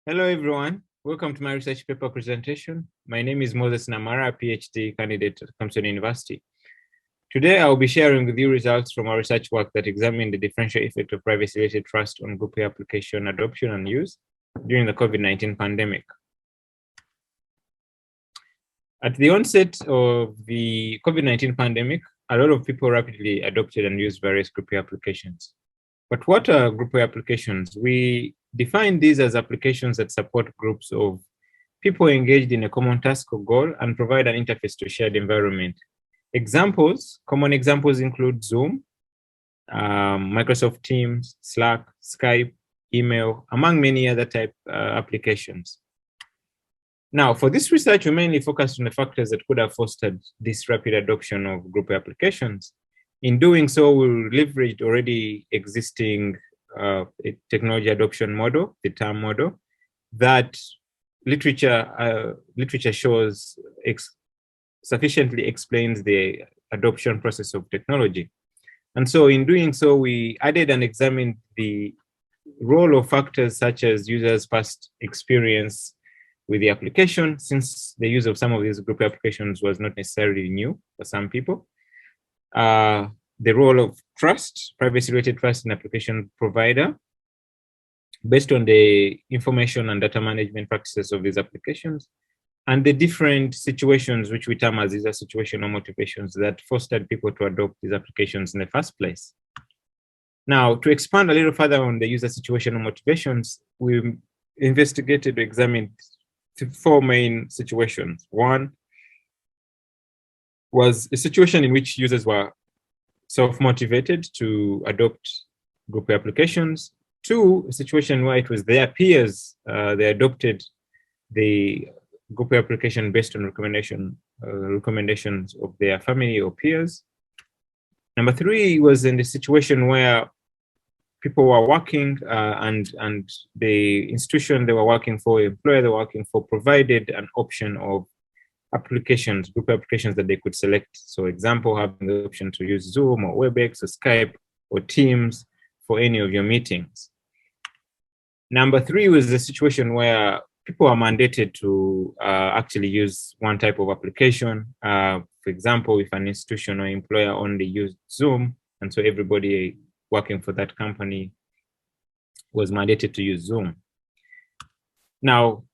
Hello, everyone. Welcome to my research paper presentation. My name is Namara, a PhD candidate at Thompson University. Today, I will be sharing with you results from our research work that examined the differential effect of privacy-related trust on Groupware application adoption and use during the COVID-19 pandemic. At the onset of the COVID-19 pandemic, a lot of people rapidly adopted and used various Groupware applications. But what are Groupware applications? We define these as applications that support groups of people engaged in a common task or goal and provide an interface to a shared environment. Common examples include Zoom, Microsoft Teams, Slack, Skype, email, among many other type applications. Now, for this research, we mainly focused on the factors that could have fostered this rapid adoption of Groupware applications. In doing so, we'll leverage already existing technology adoption model, the TAM model, that literature shows sufficiently explains the adoption process of technology. And so in doing so, we added and examined the role of factors such as users' past experience with the application, since the use of some of these group applications was not necessarily new for some people. The role of trust, privacy-related trust in application provider, based on the information and data management practices of these applications, and the different situations which we term as user-situational motivations that fostered people to adopt these applications in the first place. Now, to expand a little further on the user-situational motivations, we investigated or examined four main situations. One was a situation in which users were self-motivated to adopt Groupware applications. Two, a situation where it was their peers, they adopted the Groupware application based on recommendations of their family or peers. Number three was in the situation where people were working and the institution they were working for, employer they were working for, provided an option of applications, group applications that they could select. So example, having the option to use Zoom or WebEx or Skype or Teams for any of your meetings. Number three was the situation where people are mandated to actually use one type of application. For example, if an institution or employer only used Zoom, and so everybody working for that company was mandated to use Zoom. Now,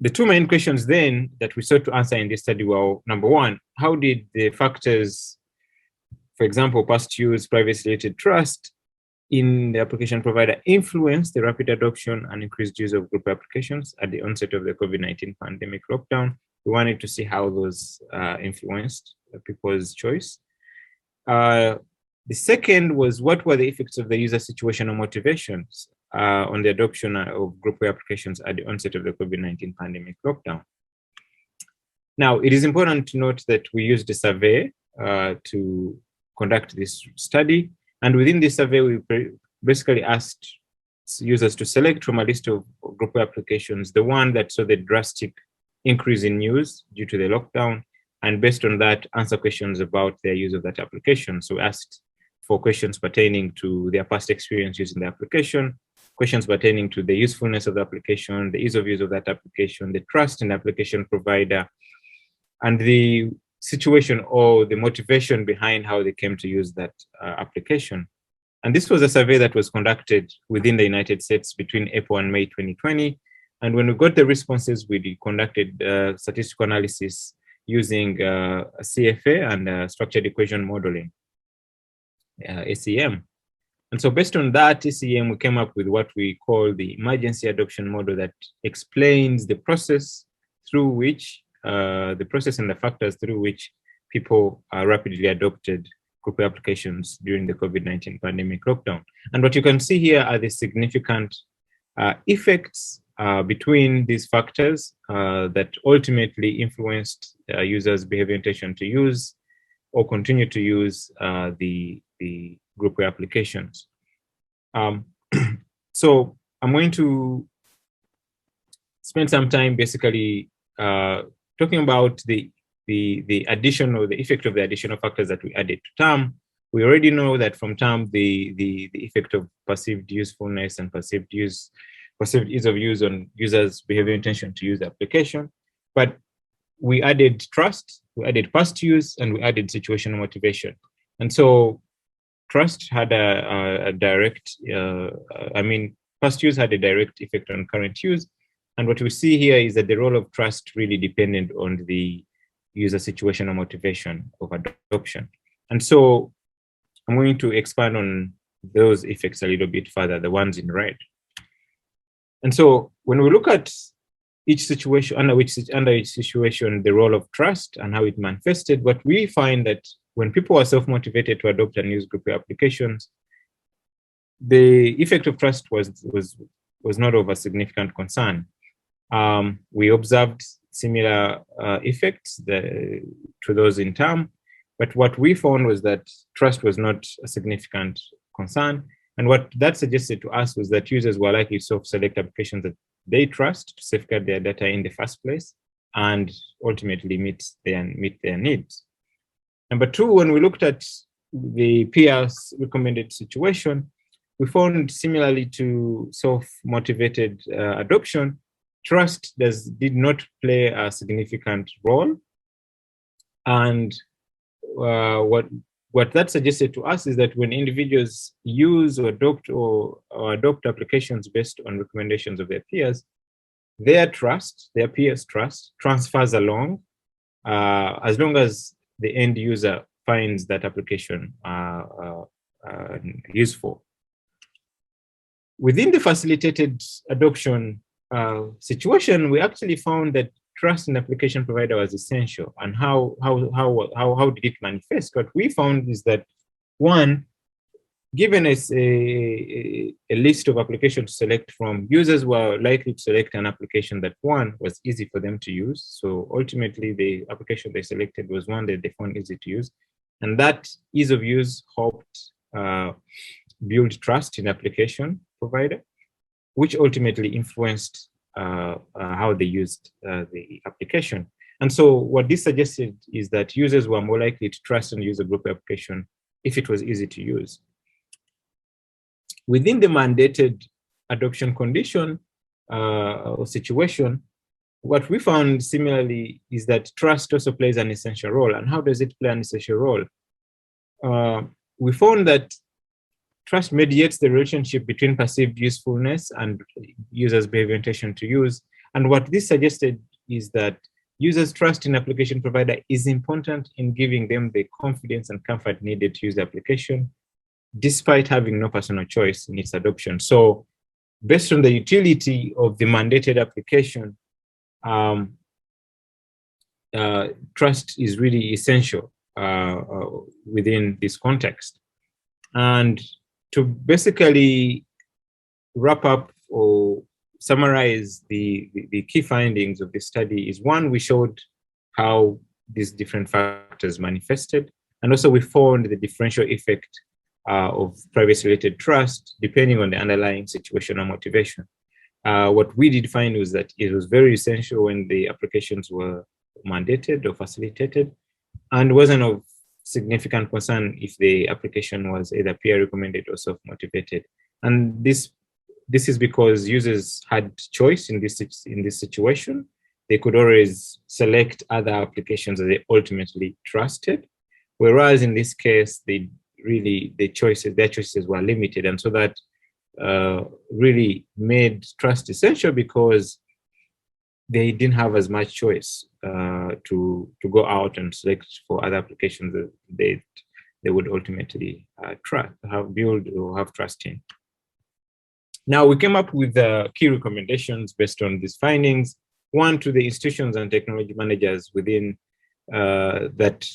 the two main questions then that we sought to answer in this study were, number one, how did the factors, for example, past use, privacy-related trust in the application provider influence the rapid adoption and increased use of group applications at the onset of the COVID-19 pandemic lockdown? We wanted to see how those influenced people's choice. The second was, what were the effects of the user-situational motivations on the adoption of Groupware applications at the onset of the COVID-19 pandemic lockdown? Now, it is important to note that we used a survey to conduct this study. And within this survey, we basically asked users to select from a list of Groupware applications, the one that saw the drastic increase in use due to the lockdown. And based on that, answer questions about their use of that application. So we asked for questions pertaining to their past experience using the application, questions pertaining to the usefulness of the application, the ease of use of that application, the trust in the application provider, and the situation or the motivation behind how they came to use that application. And this was a survey that was conducted within the United States between April and May 2020. And when we got the responses, we conducted statistical analysis using a CFA and structured equation modeling, SEM. And so based on that SEM, we came up with what we call the emergency adoption model that explains the process through which, the process and the factors through which people rapidly adopted Groupware applications during the COVID-19 pandemic lockdown. And what you can see here are the significant effects between these factors that ultimately influenced users' behavior intention to use or continue to use the Groupware applications. So I'm going to spend some time basically talking about the addition or the effect of the additional factors that we added to TAM. We already know that from TAM, the effect of perceived usefulness and perceived use perceived ease of use on users' behavior intention to use the application, but we added trust, we added past use, and we added situational motivation. And so trust had a direct, past use had a direct effect on current use. And what we see here is that the role of trust really depended on the user situational motivation of adoption. And so I'm going to expand on those effects a little bit further, the ones in red. And so when we look at each situation, under each situation, the role of trust and how it manifested, what we find that when people are self-motivated to adopt and use Groupware applications, the effect of trust was not of a significant concern. We observed similar effects to those in TAM, but what we found was that trust was not a significant concern. And what that suggested to us was that users were likely to self-select applications that they trust to safeguard their data in the first place and ultimately meet their needs. Number two, when we looked at the peers recommended situation, we found similarly to self-motivated adoption, trust did not play a significant role. And what that suggested to us is that when individuals use or adopt applications based on recommendations of their peers, their peers' trust transfers along as long as the end user finds that application useful. Within the facilitated adoption situation, we actually found that trust in application provider was essential. And how did it manifest? What we found is that, one, given us a list of applications to select from, users were likely to select an application that, one, was easy for them to use. So ultimately, the application they selected was one that they found easy to use. And that ease of use helped build trust in application provider, which ultimately influenced how they used the application. And so what this suggested is that users were more likely to trust and use a Groupware application if it was easy to use. Within the mandated adoption condition or situation, what we found similarly is that trust also plays an essential role. And how does it play an essential role? We found that trust mediates the relationship between perceived usefulness and users' behavior intention to use. And what this suggested is that users' trust in application provider is important in giving them the confidence and comfort needed to use the application, despite having no personal choice in its adoption. So based on the utility of the mandated application, trust is really essential within this context. And to basically wrap up or summarize the key findings of the study is, one, we showed how these different factors manifested. And also we found the differential effect of privacy-related trust depending on the underlying situational motivation. What we did find was that it was very essential when the applications were mandated or facilitated, and wasn't of significant concern if the application was either peer recommended or self-motivated. And this is because users had choice in this situation. They could always select other applications that they ultimately trusted, whereas in this case, their choices were limited. And so that really made trust essential because they didn't have as much choice to go out and select for other applications that they would ultimately build or have trust in. Now, we came up with key recommendations based on these findings. One, to the institutions and technology managers within that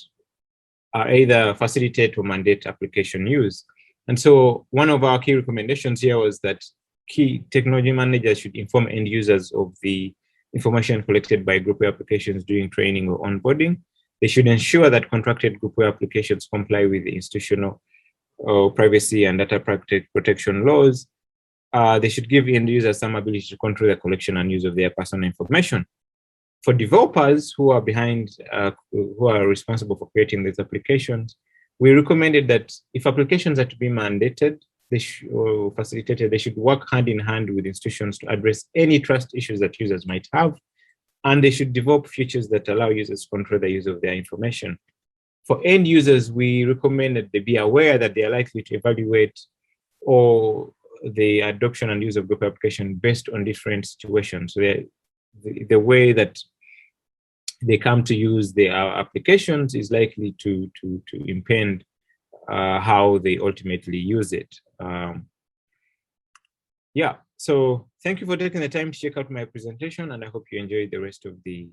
are either facilitate or mandate application use. And so one of our key recommendations here was that key technology managers should inform end users of the information collected by Groupware applications during training or onboarding. They should ensure that contracted Groupware applications comply with the institutional privacy and data protection laws. They should give end users some ability to control the collection and use of their personal information. For developers who are who are responsible for creating these applications, we recommended that if applications are to be mandated, or facilitated, they should work hand in hand with institutions to address any trust issues that users might have, and they should develop features that allow users to control the use of their information. For end users, we recommend that they be aware that they are likely to evaluate or the adoption and use of Groupware application based on different situations. So the way that they come to use their applications is likely to impede how they ultimately use it. Yeah, so thank you for taking the time to check out my presentation, and I hope you enjoyed the rest of the